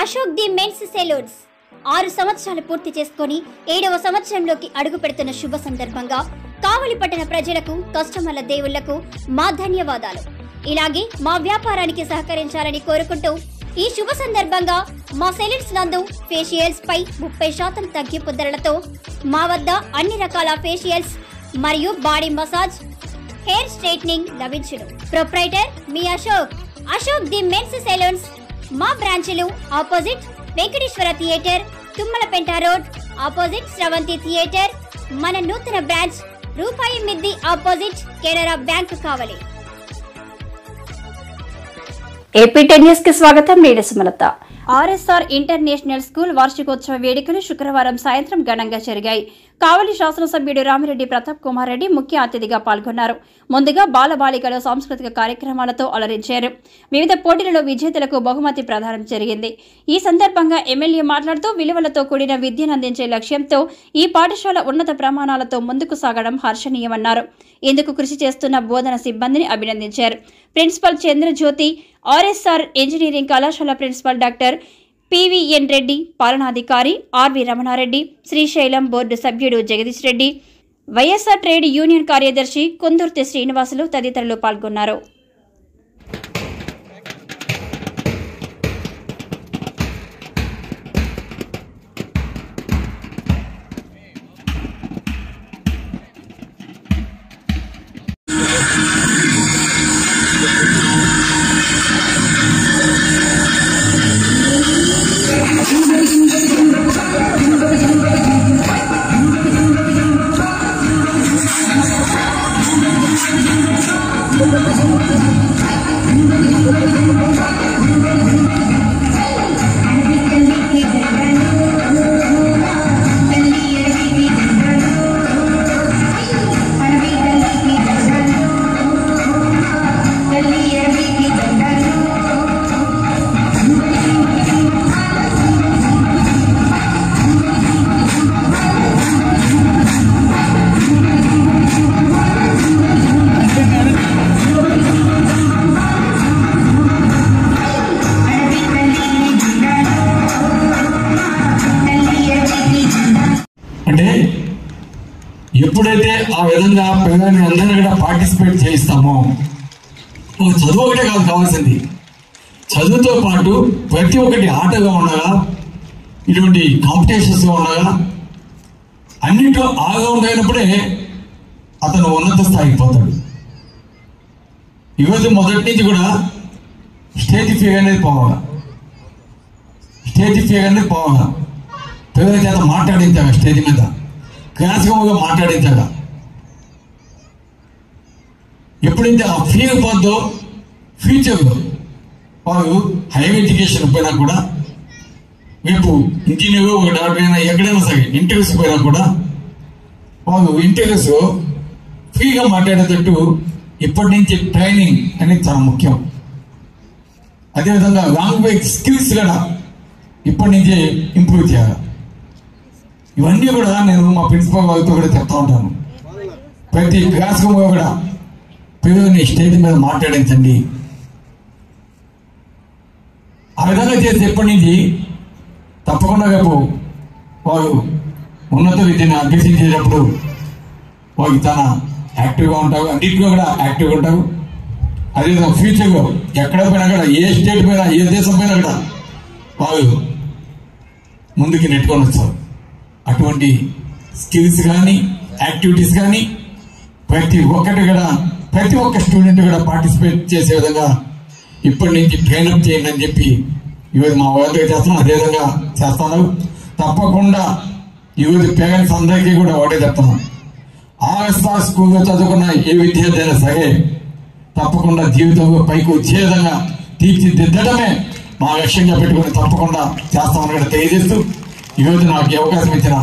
Ashok the men's salons 6 సంవత్సరాలు పూర్తి చేసుకొని 7వ సంవత్సరంలోకి అడుగు పెడుతున్న శుభ సందర్భంగా కావలి పట్టణ ప్రజలకు కస్టమర్ల దేవుళ్లకు మా ధన్యవాదాలు. ఇలాగే మా వ్యాపారానికి సహకరించాలని కోరుకుంటూ ఈ శుభ సందర్భంగా మా సెలూన్స్ నందు ఫేషియల్స్ పై 30% తగ్గింపు ధరలతో మా వద్ద అన్ని రకాల ఫేషియల్స్ మరియు బాడీ మసాజ్, హెయిర్ స్ట్రైట్నింగ్ లభించును. ప్రొప్రైటర్ మీ అశోక్ ది మెన్స్ సెలూన్స్. మా బ్రాంచ్లు opposite Venkateswara theatre, Tummalapenta road, opposite Sravanthi theatre. మన నూతన బ్రాంచ్ రూపాయి మిద్ది opposite Canara bank Kavali. AP 10 news కి స్వాగతం. నేను సుమలత. ఆర్ఎస్ఆర్ ఇంటర్నేషనల్ స్కూల్ వార్షికోత్సవ వేడుకలు శుక్రవారం సాయంత్రం ఘనంగా జరిగాయి. కావలి శాసనసభ్యుడు రామిరెడ్డి ప్రతాప్ కుమార్ రెడ్డి ముఖ్య అతిథిగా పాల్గొన్నారు. ముందుగా బాలబాలికలు సాంస్కృతిక కార్యక్రమాలతో అలరించారు. వివిధ పోటీలలో విజేతలకు బహుమతి ప్రదానం జరిగింది. ఈ సందర్భంగా ఎమ్మెల్యే మాట్లాడుతూ విలువలతో కూడిన విద్యను అందించే లక్ష్యంతో ఈ పాఠశాల ఉన్నత ప్రమాణాలతో ముందుకు సాగడం హర్షణీయమన్నారు. ఇందుకు కృషి చేస్తున్న బోధన సిబ్బందిని అభినందించారు. ప్రిన్సిపల్ చంద్రజ్యోతి, ఆర్ఎస్ఆర్ ఇంజనీరింగ్ కళాశాల ప్రిన్సిపల్ డాక్టర్ పివిఎన్ రెడ్డి, పాలనాధికారి ఆర్వి రమణారెడ్డి, శ్రీశైలం బోర్డు సభ్యుడు Jagadish Reddy, YSR trade union కార్యదర్శి కుందుర్తి శ్రీనివాసులు తదితరులు పాల్గొన్నారు. అంటే ఎప్పుడైతే ఆ విధంగా పిల్లల్ని అందరినీ కూడా పార్టిసిపేట్ చేయిస్తామో, చదువు ఒకటే కాదు కావాల్సింది, చదువుతో పాటు ప్రతి ఒక్కటి ఆటగా ఉండగా, ఇటువంటి కాంపిటీషన్స్ ఉండగా, అన్నింటిలో ఆల్రౌండ్ అతను ఉన్నత స్థాయికి పోతాడు. ఈరోజు మొదటి నుంచి కూడా స్టేజ్ ఫియర్ అనేది పోవాలి, పిల్లల చేత మాట్లాడించాక, స్టేజ్ మీద క్లాసికల్గా మాట్లాడించాక. ఎప్పుడైతే ఆ ఫీల్ పోద్దో ఫ్యూచర్లో వాళ్ళు హైయర్ ఎడ్యుకేషన్ పోయినా కూడా, రేపు ఇంజనీరు ఒక డాక్టర్ అయినా ఎక్కడైనా సరే ఇంటర్వ్యూస్ పోయినా కూడా వాళ్ళు ఇంటర్వ్యూస్ ఫ్రీగా మాట్లాడేటట్టు ఇప్పటి నుంచి ట్రైనింగ్ అనేది చాలా ముఖ్యం. అదేవిధంగా లాంగ్వేజ్ స్కిల్స్ కూడా ఇప్పటి నుంచే ఇంప్రూవ్ చేయాలి. ఇవన్నీ కూడా నేను మా ప్రిన్సిపల్ వాళ్ళతో కూడా చెప్తా ఉంటాను. ప్రతి క్లాస్ రూమ్లో కూడా పిల్లల్ని స్టేజ్ మీద మాట్లాడించండి. ఆ విధంగా చేసి ఎప్పటి నుంచి తప్పకుండా రేపు వారు ఉన్నత విద్యను అభ్యసించేటప్పుడు వారికి చాలా యాక్టివ్గా ఉంటారు, అన్నింటిలో కూడా యాక్టివ్గా ఉంటారు. అదేవిధంగా ఫ్యూచర్లో ఎక్కడ పోయినా కూడా, ఏ స్టేట్ పైన, ఏ దేశం పైన కూడా వారు ముందుకు నెట్టుకొని వస్తారు. అటువంటి స్కిల్స్ కానీ యాక్టివిటీస్ కానీ ప్రతి ఒక్క స్టూడెంట్ కూడా పార్టిసిపేట్ చేసే విధంగా ఇప్పటి నుంచి ట్రైనప్ చేయండి అని చెప్పి ఈరోజు మా వాళ్ళకి చేస్తున్నాం. అదేవిధంగా చేస్తున్నాం. తప్పకుండా ఈరోజు పేరెంట్స్ అందరికీ కూడా ఒకటే చెప్తున్నాం, ఆర్ఎస్ఆర్ స్కూల్లో చదువుకున్న ఏ విద్యార్థి అయినా సరే తప్పకుండా జీవితంలో పైకి వచ్చే విధంగా తీర్చిదిద్దడమే మా లక్ష్యంగా పెట్టుకుని తప్పకుండా చేస్తామని కూడా తెలియజేస్తూ ఈరోజు నాకు అవకాశం ఇచ్చిన